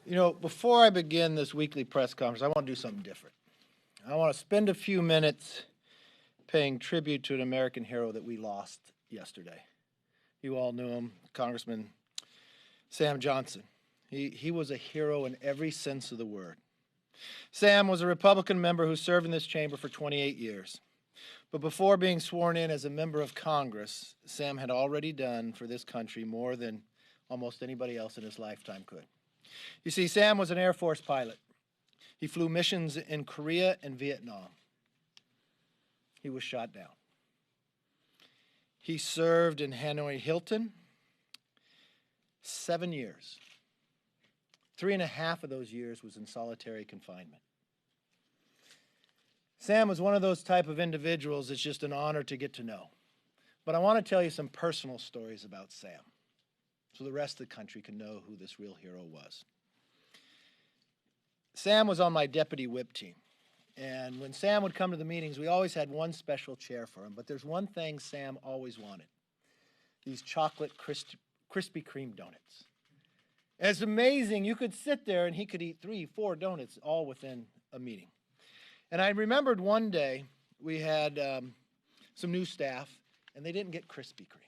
You know, before I begin this weekly press conference, I want to do something different. I want to spend a few minutes paying tribute to an American hero that we lost yesterday. You all knew him, Congressman Sam Johnson. He was a hero in every sense of the word. Sam was a Republican member who served in this chamber for 28 years. But before being sworn in as a member of Congress, Sam had already done for this country more than almost anybody else in his lifetime could. You see, Sam was an Air Force pilot. He flew missions in Korea and Vietnam. He was shot down. He served in Hanoi Hilton 7 years. 3.5 of those years was in solitary confinement. Sam was one of those type of individuals it's just an honor to get to know. But I want to tell you some personal stories about Sam so the rest of the country can know who this real hero was. Sam was on my deputy whip team. And when Sam would come to the meetings, we always had one special chair for him. But there's one thing Sam always wanted: these chocolate Krispy Kreme donuts. And it's amazing. You could sit there and he could eat 3, 4 donuts all within a meeting. And I remembered one day we had some new staff, and they didn't get Krispy Kreme.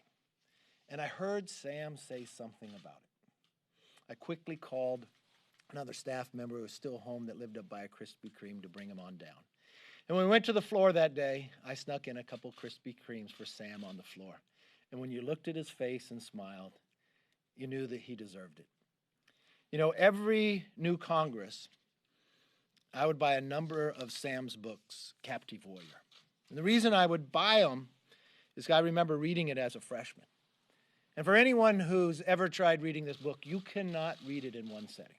And I heard Sam say something about it. I quickly called another staff member who was still home that lived up by a Krispy Kreme to bring him on down. And when we went to the floor that day, I snuck in a couple Krispy Kremes for Sam on the floor. And when you looked at his face and smiled, you knew that he deserved it. You know, every new Congress, I would buy a number of Sam's books, Captive Warrior. And the reason I would buy them is I remember reading it as a freshman. And for anyone who's ever tried reading this book, you cannot read it in one setting.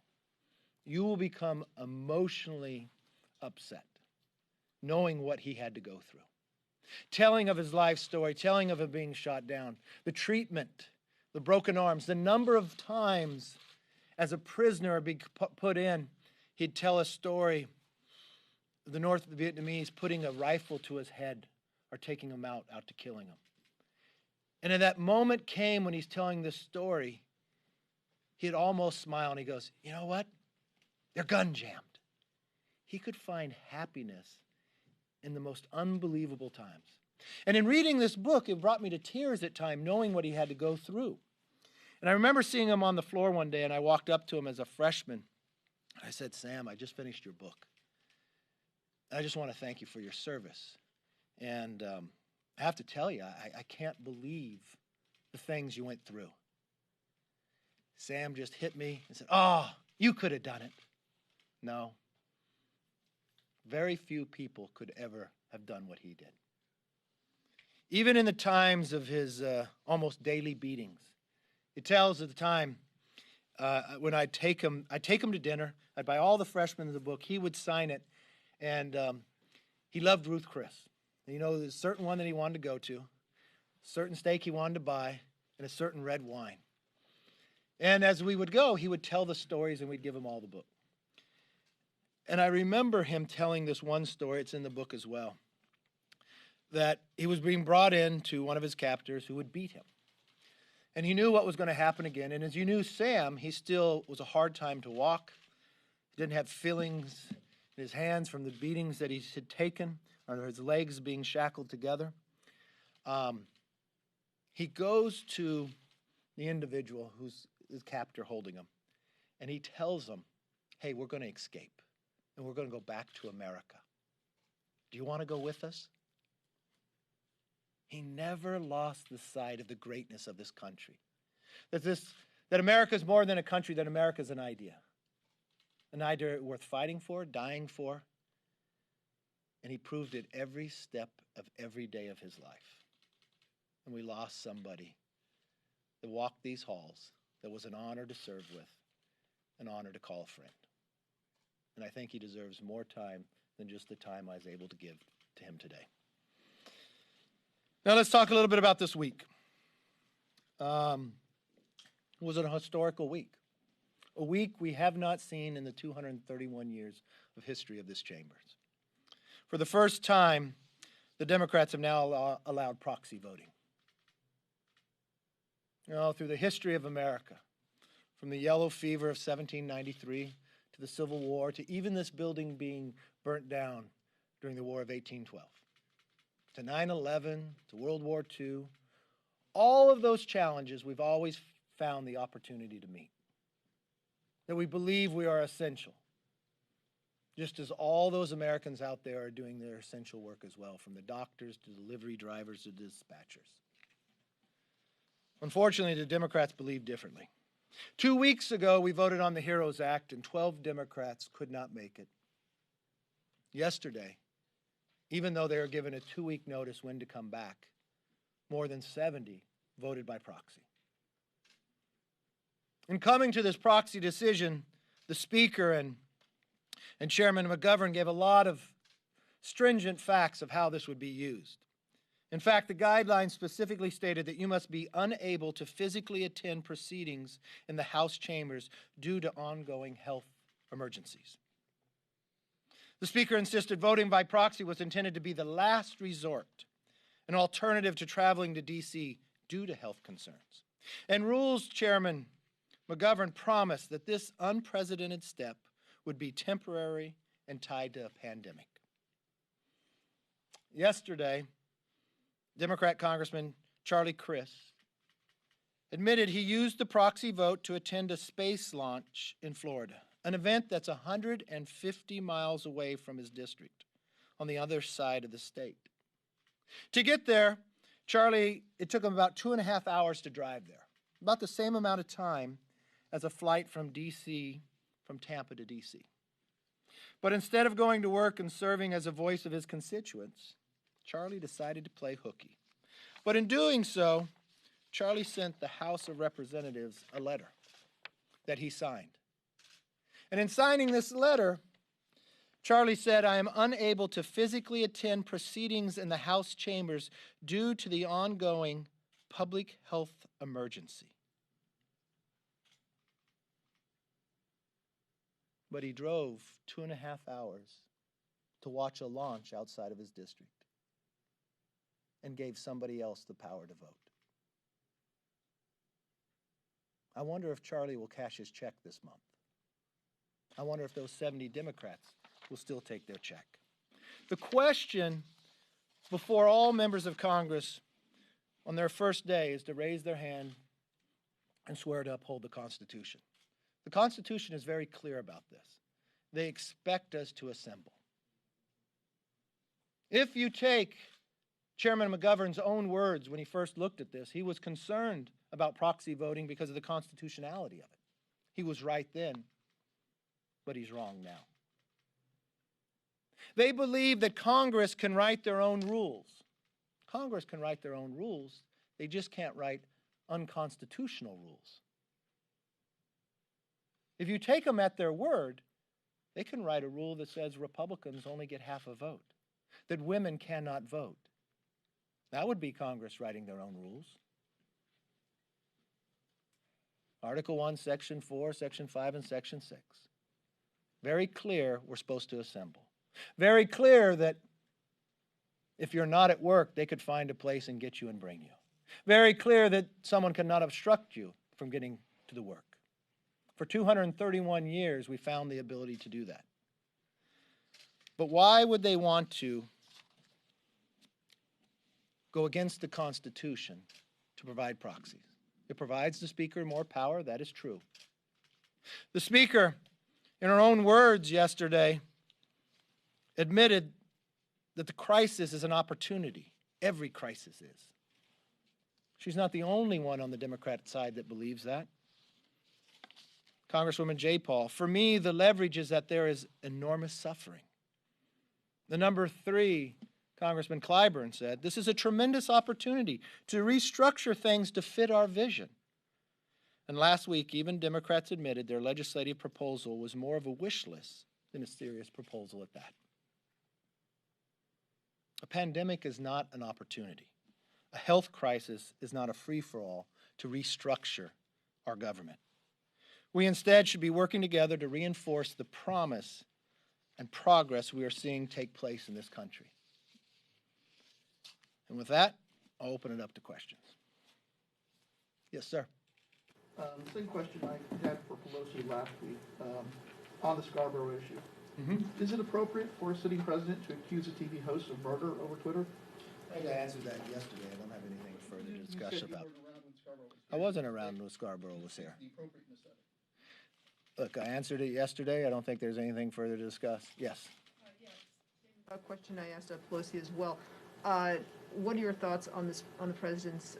You will become emotionally upset knowing what he had to go through. Telling of his life story, telling of him being shot down, the treatment, the broken arms, the number of times as a prisoner being put in, he'd tell a story of the North Vietnamese putting a rifle to his head or taking him out to killing him. And in that moment came when he's telling this story, he'd almost smile and he goes, you know what? They're gun jammed. He could find happiness in the most unbelievable times. And in reading this book, it brought me to tears at times, knowing what he had to go through. And I remember seeing him on the floor one day, and I walked up to him as a freshman. I said, Sam, I just finished your book. I just want to thank you for your service. And I have to tell you, I can't believe the things you went through. Sam just hit me and said, oh, you could have done it. No. Very few people could ever have done what he did. Even in the times of his almost daily beatings, it tells at the time when I'd take him to dinner, I'd buy all the freshmen in the book, he would sign it, and he loved Ruth Chris. And you know, there's a certain one that he wanted to go to, a certain steak he wanted to buy, and a certain red wine. And as we would go, he would tell the stories, and we'd give him all the book. And I remember him telling this one story, it's in the book as well, that he was being brought in to one of his captors who would beat him. And he knew what was going to happen again. And as you knew Sam, he still was a hard time to walk. He didn't have fillings in his hands from the beatings that he had taken, or his legs being shackled together. He goes to the individual who's his captor holding him, and he tells him, hey, we're going to escape, and we're going to go back to America. Do you want to go with us? He never lost the sight of the greatness of this country. That America is more than a country, that America is an idea worth fighting for, dying for. And he proved it every step of every day of his life. And we lost somebody that walked these halls that was an honor to serve with, an honor to call a friend. And I think he deserves more time than just the time I was able to give to him today. Now let's talk a little bit about this week. It was a historical week. A week we have not seen in the 231 years of history of this chamber. For the first time, the Democrats have now allowed proxy voting. You know, through the history of America, from the yellow fever of 1793 to the Civil War to even this building being burnt down during the War of 1812, to 9/11, to World War II, all of those challenges we've always found the opportunity to meet. That we believe we are essential, just as all those Americans out there are doing their essential work as well, from the doctors to delivery drivers to dispatchers. Unfortunately, the Democrats believe differently. 2 weeks ago, we voted on the HEROES Act, and 12 Democrats could not make it. Yesterday, even though they were given a 2-week notice when to come back, more than 70 voted by proxy. In coming to this proxy decision, the Speaker and Chairman McGovern gave a lot of stringent facts of how this would be used. In fact, the guidelines specifically stated that you must be unable to physically attend proceedings in the House chambers due to ongoing health emergencies. The Speaker insisted voting by proxy was intended to be the last resort, an alternative to traveling to D.C. due to health concerns. And Rules Chairman McGovern promised that this unprecedented step would be temporary and tied to a pandemic. Yesterday, Democrat Congressman Charlie Crist admitted he used the proxy vote to attend a space launch in Florida, an event that's 150 miles away from his district on the other side of the state. To get there, it took him about 2.5 hours to drive there, about the same amount of time as a flight from Tampa to D.C. But instead of going to work and serving as a voice of his constituents, Charlie decided to play hooky. But in doing so, Charlie sent the House of Representatives a letter that he signed. And in signing this letter, Charlie said, "I am unable to physically attend proceedings in the House chambers due to the ongoing public health emergency." But he drove 2.5 hours to watch a launch outside of his district and gave somebody else the power to vote. I wonder if Charlie will cash his check this month. I wonder if those 70 Democrats will still take their check. The question before all members of Congress on their first day is to raise their hand and swear to uphold the Constitution. The Constitution is very clear about this. They expect us to assemble. If you take Chairman McGovern's own words when he first looked at this, he was concerned about proxy voting because of the constitutionality of it. He was right then, but he's wrong now. They believe that Congress can write their own rules. Congress can write their own rules. They just can't write unconstitutional rules. If you take them at their word, they can write a rule that says Republicans only get half a vote, that women cannot vote. That would be Congress writing their own rules. Article 1, Section 4, Section 5, and Section 6. Very clear we're supposed to assemble. Very clear that if you're not at work, they could find a place and get you and bring you. Very clear that someone cannot obstruct you from getting to the work. For 231 years, we found the ability to do that. But why would they want to go against the Constitution to provide proxies? It provides the Speaker more power, that is true. The Speaker, in her own words yesterday, admitted that the crisis is an opportunity. Every crisis is. She's not the only one on the Democrat side that believes that. Congresswoman J. Paul, for me, the leverage is that there is enormous suffering. The number 3, Congressman Clyburn said, this is a tremendous opportunity to restructure things to fit our vision. And last week, even Democrats admitted their legislative proposal was more of a wish list than a serious proposal at that. A pandemic is not an opportunity. A health crisis is not a free-for-all to restructure our government. We instead should be working together to reinforce the promise and progress we are seeing take place in this country. And with that, I'll open it up to questions. Yes, sir. Same question I had for Pelosi last week on the Scarborough issue. Mm-hmm. Is it appropriate for a sitting president to accuse a TV host of murder over Twitter? I think I answered that yesterday. I don't have anything further to You discuss said you about. weren't around when Scarborough was I here. wasn't around when Scarborough was here. The appropriateness of it. Look, I answered it yesterday. I don't think there's anything further to discuss. Yes. A question I asked Pelosi as well. What are your thoughts on this, on the president's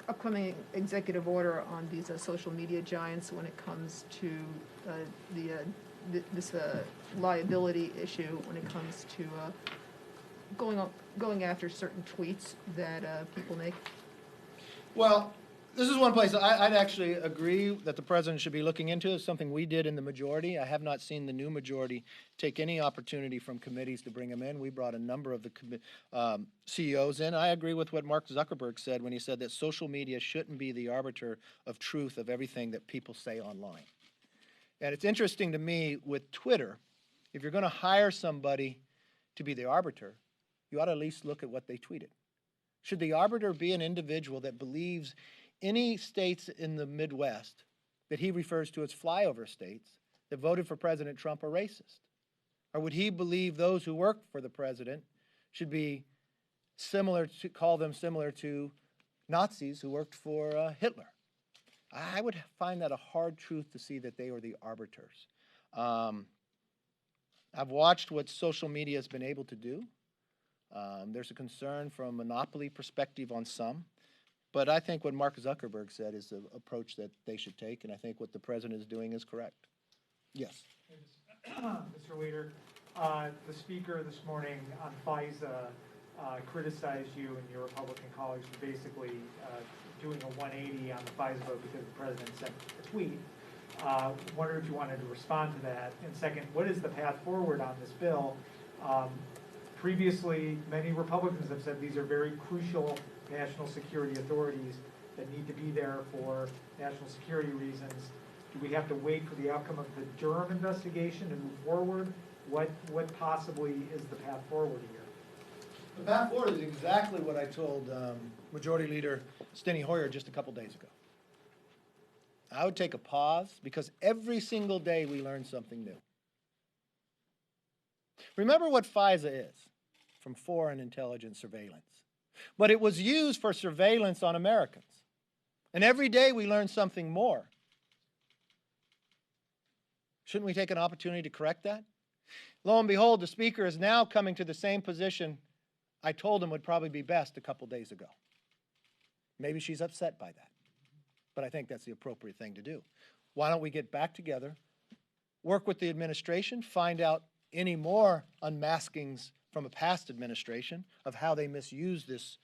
upcoming executive order on these social media giants when it comes to this liability issue when it comes to going after certain tweets that people make? Well, this is one place I'd actually agree that the president should be looking into. It's something we did in the majority. I have not seen the new majority take any opportunity from committees to bring them in. We brought a number of the CEOs in. I agree with what Mark Zuckerberg said when he said that social media shouldn't be the arbiter of truth of everything that people say online. And it's interesting to me with Twitter, if you're going to hire somebody to be the arbiter, you ought to at least look at what they tweeted. Should the arbiter be an individual that believes any states in the Midwest that he refers to as flyover states that voted for President Trump are racist? Or would he believe those who work for the president should be similar to, call them similar to Nazis who worked for Hitler? I would find that a hard truth to see that they were the arbiters. I've watched what social media has been able to do. There's a concern from a monopoly perspective on some. But I think what Mark Zuckerberg said is the approach that they should take, and I think what the president is doing is correct. Yes. Mr. Leader, the speaker this morning on FISA criticized you and your Republican colleagues for basically doing a 180 on the FISA vote because the president sent a tweet. Wondered if you wanted to respond to that. And second, what is the path forward on this bill? Previously, many Republicans have said these are very crucial national security authorities that need to be there for national security reasons. Do we have to wait for the outcome of the Durham investigation to move forward? What possibly is the path forward here? The path forward is exactly what I told Majority Leader Steny Hoyer just a couple days ago. I would take a pause because every single day we learn something new. Remember what FISA is, from foreign intelligence surveillance. But it was used for surveillance on Americans. And every day we learn something more. Shouldn't we take an opportunity to correct that? Lo and behold, the speaker is now coming to the same position I told him would probably be best a couple days ago. Maybe she's upset by that. But I think that's the appropriate thing to do. Why don't we get back together, work with the administration, find out any more unmaskings from a past administration of how they misused this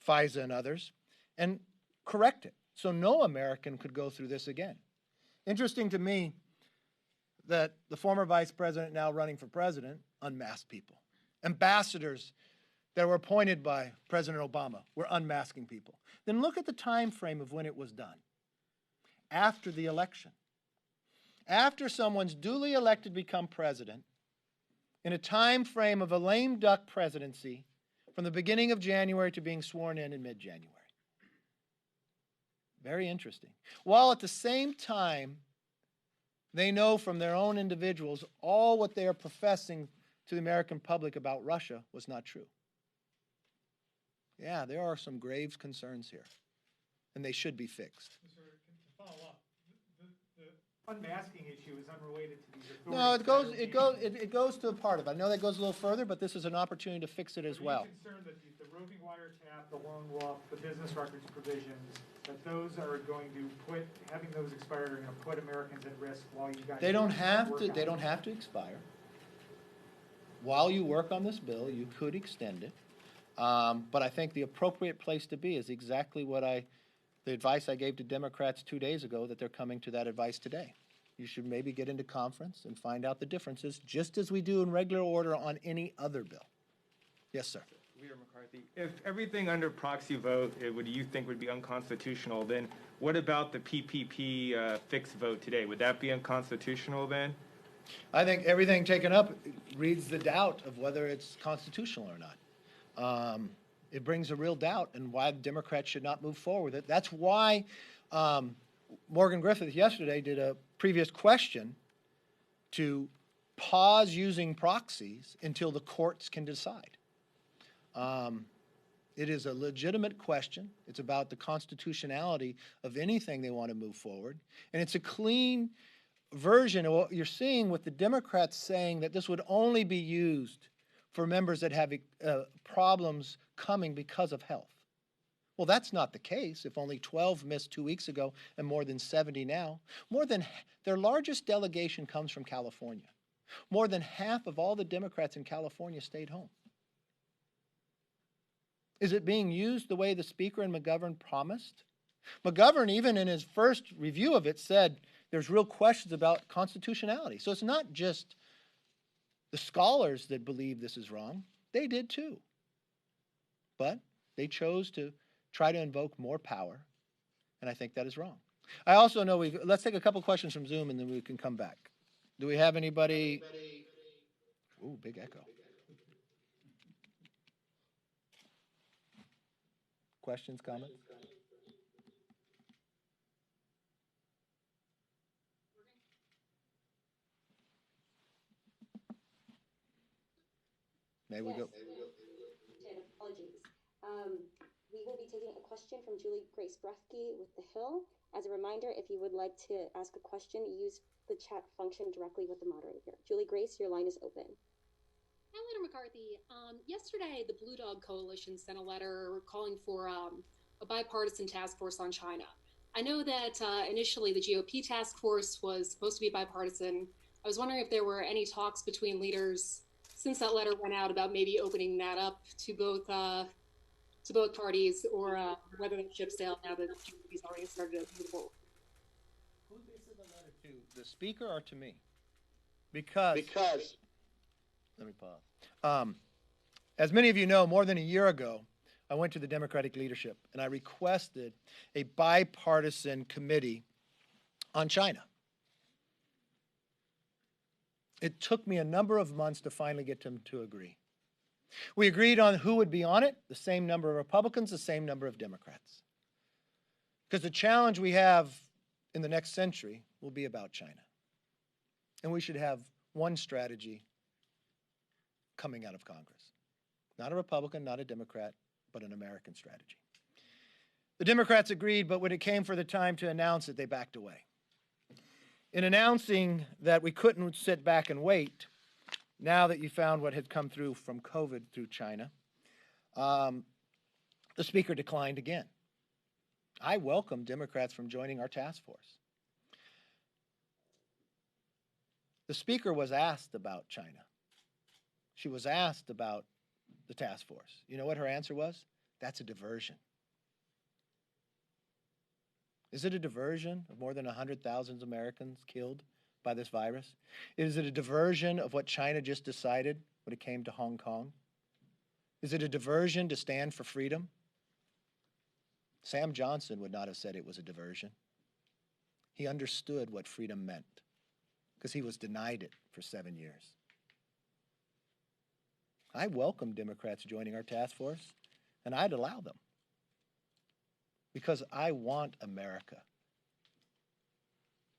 FISA and others, and correct it so no American could go through this again. Interesting to me that the former vice president now running for president unmasked people. Ambassadors that were appointed by President Obama were unmasking people. Then look at the time frame of when it was done. After the election. After someone's duly elected to become president, in a time frame of a lame duck presidency from the beginning of January to being sworn in mid-January. Very interesting. While at the same time, they know from their own individuals all what they are professing to the American public about Russia was not true. Yeah, there are some grave concerns here, and they should be fixed. Mr. To follow up, the unmasking issue is unrelated to these authorities. No, it goes to a part of it. I know that goes a little further, but this is an opportunity to fix it as well. Are you concerned that the roving wiretap, the lone wolf, the business records provisions, that those are going to put, having those expired, are going to put Americans at risk while you guys? They don't have to expire. While you work on this bill, you could extend it. But I think the appropriate place to be is exactly what the advice I gave to Democrats 2 days ago, that they're coming to that advice today. You should maybe get into conference and find out the differences, just as we do in regular order on any other bill. Yes, sir. Leader McCarthy, if everything under proxy vote would you think would be unconstitutional, then what about the PPP fixed vote today? Would that be unconstitutional then? I think everything taken up reads the doubt of whether it's constitutional or not. It brings a real doubt and why the Democrats should not move forward with it. That's why Morgan Griffith yesterday did a previous question to pause using proxies until the courts can decide. It is a legitimate question. It's about the constitutionality of anything they want to move forward. And it's a clean version of what you're seeing with the Democrats saying that this would only be used for members that have problems coming because of health. Well, that's not the case. If only 12 missed 2 weeks ago and more than 70 now, their largest delegation comes from California. More than half of all the Democrats in California stayed home. Is it being used the way the Speaker and McGovern promised? McGovern, even in his first review of it, said there's real questions about constitutionality. So it's not just the scholars that believe this is wrong. They did too. But they chose to try to invoke more power, and I think that is wrong. I also know let's take a couple questions from Zoom and then we can come back. Do we have anybody? Ooh, big echo. Questions, comments? May we go? Apologies. We will be taking a question from Julie Grace Brefke with The Hill. As a reminder, if you would like to ask a question, use the chat function directly with the moderator. Julie Grace, your line is open. Hi, Leader McCarthy. Yesterday, the Blue Dog Coalition sent a letter calling for a bipartisan task force on China. I know that initially the GOP task force was supposed to be bipartisan. I was wondering if there were any talks between leaders since that letter went out about maybe opening that up to both parties, or whether that ship sailed now that the GOP's already started to move forward. Who did they send the letter to? The Speaker or to me? Because let me pause. As many of you know, more than a year ago, I went to the Democratic leadership and I requested a bipartisan committee on China. It took me a number of months to finally get them to agree. We agreed on who would be on it, the same number of Republicans, the same number of Democrats. Because the challenge we have in the next century will be about China. And we should have one strategy coming out of Congress. Not a Republican, not a Democrat, but an American strategy. The Democrats agreed, but when it came for the time to announce it, they backed away. In announcing that we couldn't sit back and wait, now that you found what had come through from COVID through China, the Speaker declined again. I welcome Democrats from joining our task force. The Speaker was asked about China. She was asked about the task force. You know what her answer was? That's a diversion. Is it a diversion of more than 100,000 Americans killed by this virus? Is it a diversion of what China just decided when it came to Hong Kong? Is it a diversion to stand for freedom? Sam Johnson would not have said it was a diversion. He understood what freedom meant because he was denied it for 7 years. I welcome Democrats joining our task force, and I'd allow them because I want America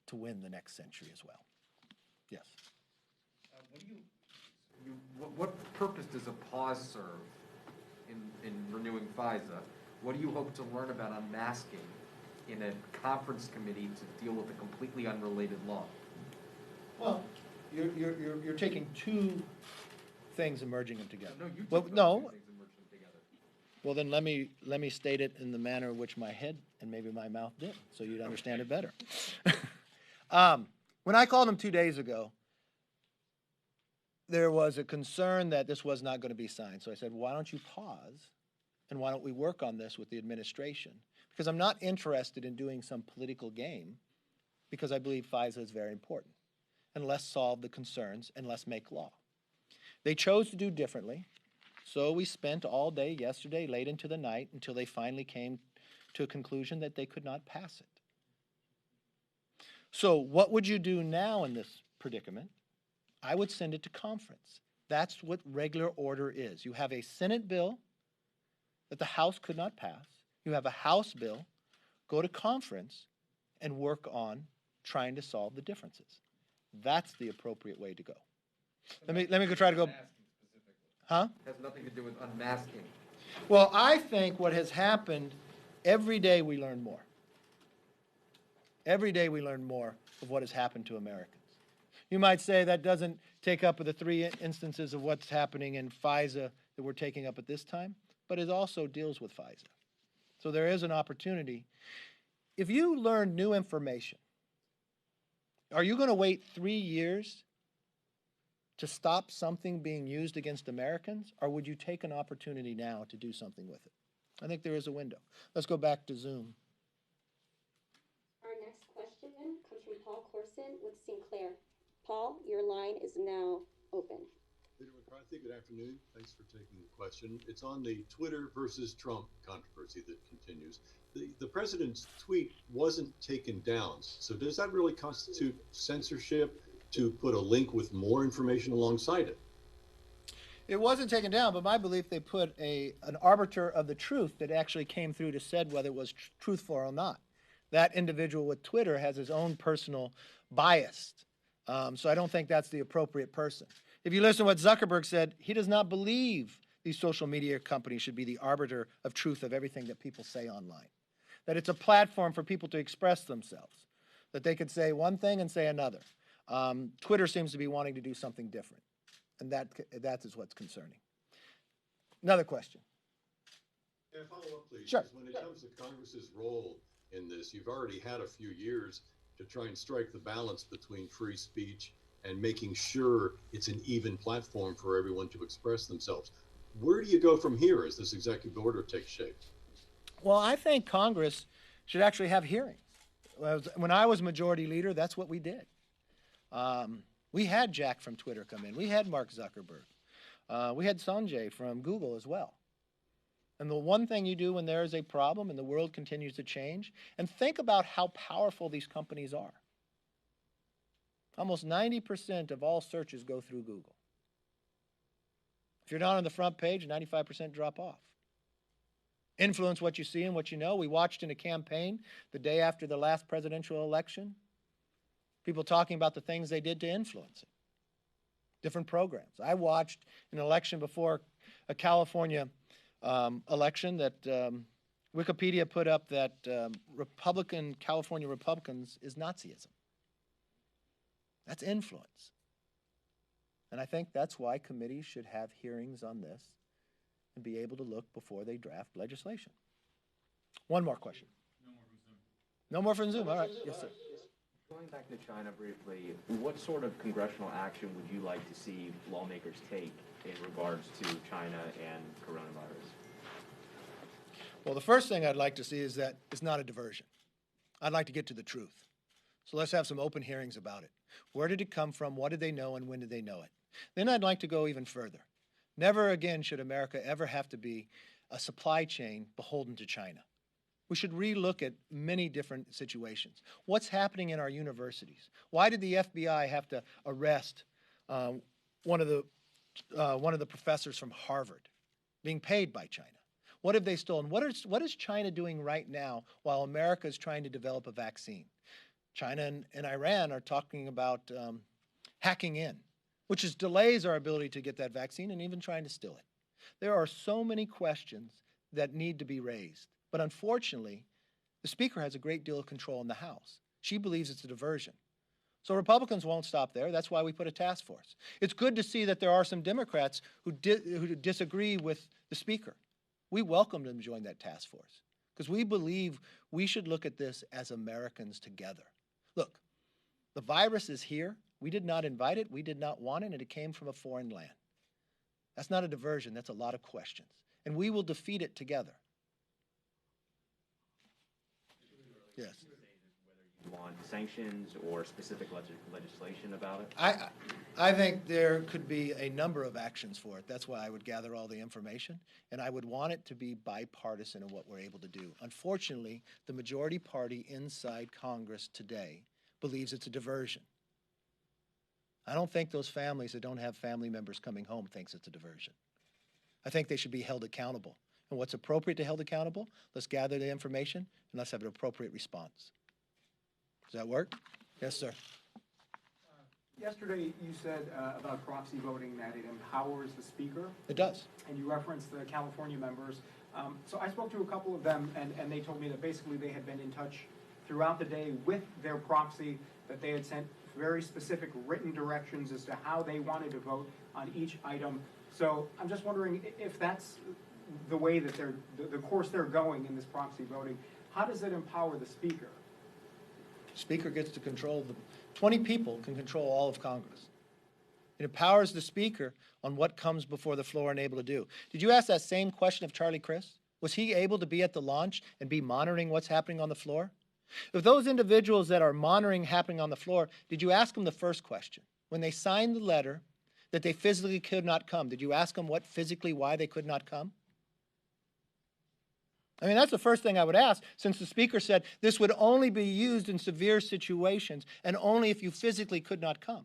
to win the next century as well. Yes. What purpose does a pause serve in renewing FISA? What do you hope to learn about unmasking in a conference committee to deal with a completely unrelated law? Well, you're taking two things and merging them together. No, you Well, took no. those two things and merged them together. Well, then let me state it in the manner in which my head and maybe my mouth did, so you'd understand it better. When I called him 2 days ago, there was a concern that this was not going to be signed. So I said, why don't you pause, and why don't we work on this with the administration? Because I'm not interested in doing some political game, because I believe FISA is very important. And let's solve the concerns, and let's make law. They chose to do differently, so we spent all day yesterday, late into the night, until they finally came to a conclusion that they could not pass it. So what would you do now in this predicament? I would send it to conference. That's what regular order is. You have a Senate bill that the House could not pass. You have a House bill go to conference and work on trying to solve the differences. That's the appropriate way to go. Let me go try to go. Huh? Has nothing to do with unmasking. Well, I think what has happened, every day we learn more. Every day we learn more of what has happened to Americans. You might say that doesn't take up with the three instances of what's happening in FISA that we're taking up at this time, but it also deals with FISA. So there is an opportunity. If you learn new information, are you going to wait 3 years to stop something being used against Americans, or would you take an opportunity now to do something with it? I think there is a window. Let's go back to Zoom. Our next question comes from Paul Corson with Sinclair. Paul, your line is now open. Leader McCarthy, good afternoon. Thanks for taking the question. It's on the Twitter versus Trump controversy that continues. The president's tweet wasn't taken down. So does that really constitute censorship to put a link with more information alongside it? It wasn't taken down, but my belief they put an arbiter of the truth that actually came through to said whether it was truthful or not. That individual with Twitter has his own personal bias. So I don't think that's the appropriate person. If you listen to what Zuckerberg said, he does not believe these social media companies should be the arbiter of truth of everything that people say online. That it's a platform for people to express themselves. That they could say one thing and say another. Twitter seems to be wanting to do something different. And that is what's concerning. Another question. Yeah, follow up, please. Sure. Because when it comes to Congress's role in this, you've already had a few years to try and strike the balance between free speech and making sure it's an even platform for everyone to express themselves. Where do you go from here as this executive order takes shape? Well, I think Congress should actually have hearings. When I was majority leader, that's what we did. We had Jack from Twitter come in. We had Mark Zuckerberg. We had Sanjay from Google as well. And the one thing you do when there is a problem and the world continues to change, and think about how powerful these companies are. Almost 90% of all searches go through Google. If you're not on the front page, 95% drop off. Influence what you see and what you know. We watched in a campaign the day after the last presidential election, people talking about the things they did to influence it. Different programs. I watched an election before a California election that Wikipedia put up that California Republicans is Nazism. That's influence. And I think that's why committees should have hearings on this and be able to look before they draft legislation. One more question. No more from Zoom. All right. Yes, sir. Going back to China briefly, what sort of congressional action would you like to see lawmakers take in regards to China and coronavirus? Well, the first thing I'd like to see is that it's not a diversion. I'd like to get to the truth. So let's have some open hearings about it. Where did it come from? What did they know? And when did they know it? Then I'd like to go even further. Never again should America ever have to be a supply chain beholden to China. We should relook at many different situations. What's happening in our universities? Why did the FBI have to arrest one of the professors from Harvard, being paid by China? What have they stolen? What is China doing right now while America is trying to develop a vaccine? China and Iran are talking about hacking in, which delays our ability to get that vaccine and even trying to steal it. There are so many questions that need to be raised. But unfortunately, the Speaker has a great deal of control in the House. She believes it's a diversion. So Republicans won't stop there. That's why we put a task force. It's good to see that there are some Democrats who disagree with the Speaker. We welcome them to join that task force because we believe we should look at this as Americans together. Look, the virus is here. We did not invite it. We did not want it, and it came from a foreign land. That's not a diversion. That's a lot of questions. And we will defeat it together. Yes. You want sanctions or specific legislation about it? I think there could be a number of actions for it. That's why I would gather all the information, and I would want it to be bipartisan in what we're able to do. Unfortunately, the majority party inside Congress today believes it's a diversion. I don't think those families that don't have family members coming home thinks it's a diversion. I think they should be held accountable. and what's appropriate to hold accountable. Let's gather the information and let's have an appropriate response. Does that work? Yes, sir. Yesterday, you said about proxy voting that it empowers the speaker, It does. and you referenced the California members. So I spoke to a couple of them, and they told me that basically they had been in touch throughout the day with their proxy, that they had sent very specific written directions as to how they wanted to vote on each item. So I'm just wondering if that's the way that the course they're going in this proxy voting, how does it empower the speaker? Speaker gets to control 20 people can control all of Congress. It empowers the speaker on what comes before the floor and able to do. Did you ask that same question of Charlie Crist? Was he able to be at the launch and be monitoring what's happening on the floor? If those individuals that are monitoring happening on the floor, did you ask them the first question? When they signed the letter that they physically could not come, did you ask them why they could not come? I mean, that's the first thing I would ask, since the speaker said this would only be used in severe situations and only if you physically could not come.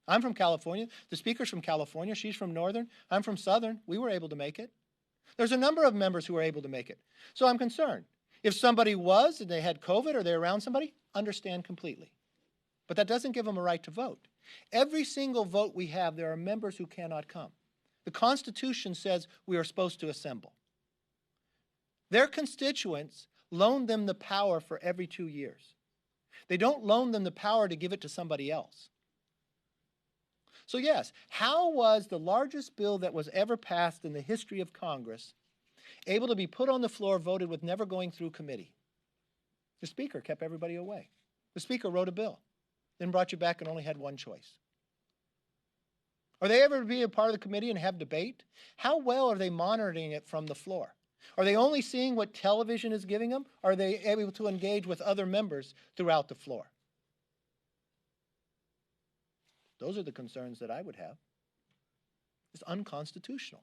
I'm from California. The speaker's from California. She's from Northern. I'm from Southern. We were able to make it. There's a number of members who were able to make it. So I'm concerned. If somebody was and they had COVID or they're around somebody, understand completely. But that doesn't give them a right to vote. Every single vote we have, there are members who cannot come. The Constitution says we are supposed to assemble. Their constituents loan them the power for every 2 years. They don't loan them the power to give it to somebody else. So yes, how was the largest bill that was ever passed in the history of Congress able to be put on the floor, voted with, never going through committee? The speaker kept everybody away. The speaker wrote a bill, then brought you back and only had one choice. Are they ever to be a part of the committee and have debate? How well are they monitoring it from the floor? Are they only seeing what television is giving them? Or are they able to engage with other members throughout the floor? Those are the concerns that I would have. It's unconstitutional.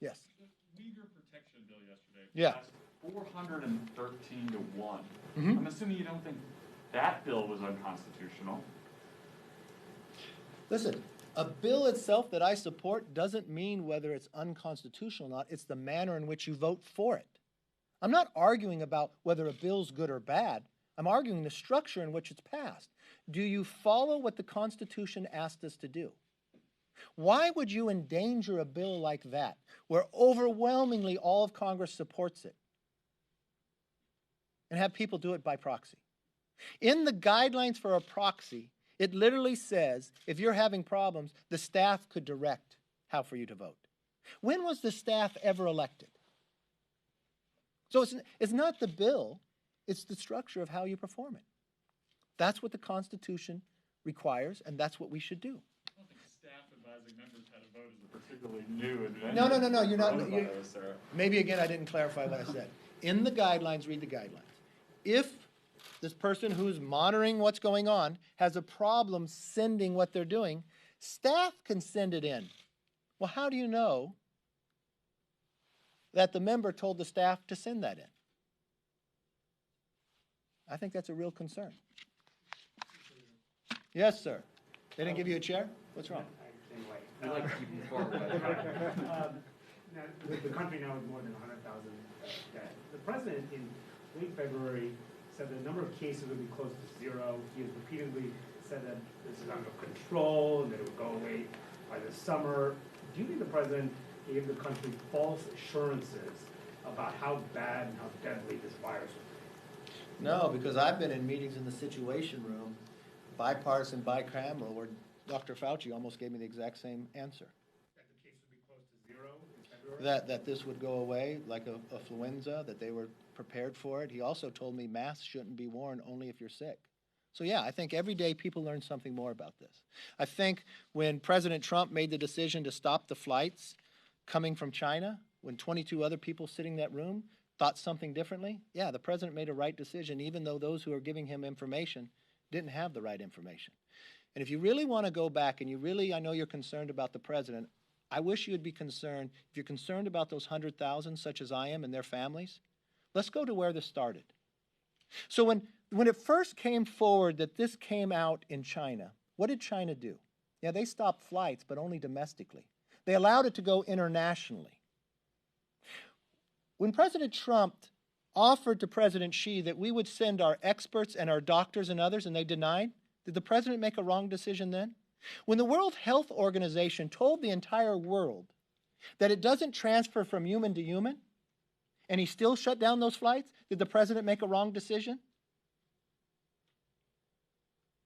Yes? The Uyghur protection bill yesterday. Yeah. Passed 413 to 1. Mm-hmm. I'm assuming you don't think that bill was unconstitutional. Listen, a bill itself that I support doesn't mean whether it's unconstitutional or not. It's the manner in which you vote for it. I'm not arguing about whether a bill's good or bad. I'm arguing the structure in which it's passed. Do you follow what the Constitution asked us to do? Why would you endanger a bill like that, where overwhelmingly all of Congress supports it, and have people do it by proxy? In the guidelines for a proxy, it literally says, if you're having problems, the staff could direct how for you to vote. When was the staff ever elected? So it's not the bill, it's the structure of how you perform it. That's what the Constitution requires, and that's what we should do. I don't think staff advising members how to vote is a particularly new adventure. No, you're not. Maybe again, I didn't clarify what I said. In the guidelines, read the guidelines. If this person who's monitoring what's going on has a problem sending what they're doing, staff can send it in. Well, how do you know that the member told the staff to send that in? I think that's a real concern. Yes, sir. They didn't give you a chair? What's wrong? We like to keep them far away. The country now has more than 100,000 dead. The president in late February said the number of cases would be close to zero. He has repeatedly said that this is under control and that it would go away by the summer. Do you think the president gave the country false assurances about how bad and how deadly this virus was? No, because I've been in meetings in the Situation Room, bipartisan, bicameral, where Dr. Fauci almost gave me the exact same answer. That the case would be close to zero in February? That this would go away like a influenza, that they were prepared for it. He also told me masks shouldn't be worn only if you're sick. So yeah, I think every day people learn something more about this. I think when President Trump made the decision to stop the flights coming from China, when 22 other people sitting in that room thought something differently, yeah, the president made a right decision, even though those who are giving him information didn't have the right information. And if you really want to go back, and you really, I know you're concerned about the president, I wish you would be concerned, if you're concerned about those 100,000, such as I am, and their families, let's go to where this started. So when it first came forward that this came out in China, what did China do? Yeah, they stopped flights, but only domestically. They allowed it to go internationally. When President Trump offered to President Xi that we would send our experts and our doctors and others, and they denied, did the president make a wrong decision then? When the World Health Organization told the entire world that it doesn't transfer from human to human, and he still shut down those flights, did the president make a wrong decision?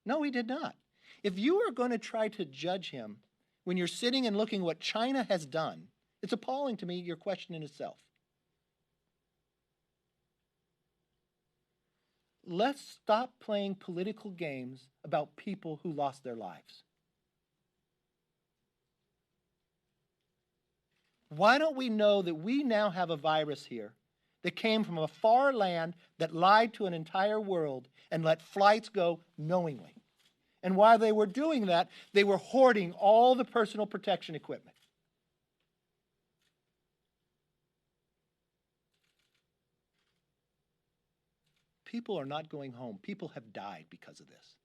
No, he did not. If you are going to try to judge him when you're sitting and looking what China has done, it's appalling to me, your question in itself. Let's stop playing political games about people who lost their lives. Why don't we know that we now have a virus here that came from a far land that lied to an entire world and let flights go knowingly? And while they were doing that, they were hoarding all the personal protection equipment. People are not going home. People have died because of this.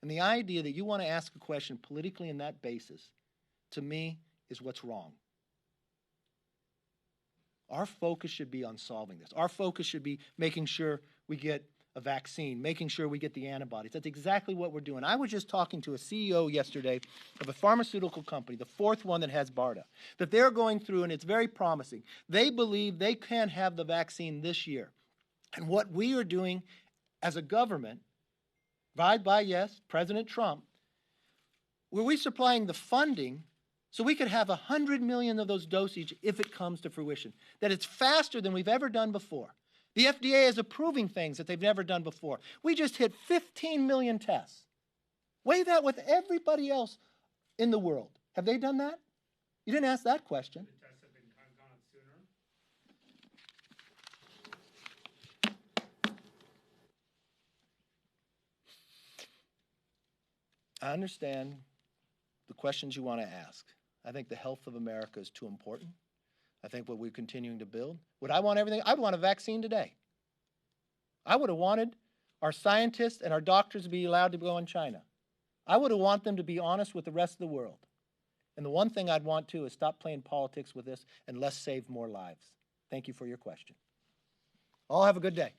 And the idea that you want to ask a question politically on that basis, to me, is what's wrong. Our focus should be on solving this. Our focus should be making sure we get a vaccine, making sure we get the antibodies. That's exactly what we're doing. I was just talking to a CEO yesterday of a pharmaceutical company, the fourth one that has BARDA, that they're going through, and it's very promising. They believe they can have the vaccine this year. And what we are doing as a government, by yes, President Trump, were we supplying the funding so we could have 100 million of those dosage if it comes to fruition, that it's faster than we've ever done before. The FDA is approving things that they've never done before. We just hit 15 million tests. Weigh that with everybody else in the world. Have they done that? You didn't ask that question. The tests have been gone sooner. I understand the questions you want to ask. I think the health of America is too important. I think what we're continuing to build. Would I want everything? I'd want a vaccine today. I would have wanted our scientists and our doctors to be allowed to go in China. I would have wanted them to be honest with the rest of the world. And the one thing I'd want to is stop playing politics with this and let's save more lives. Thank you for your question. All have a good day.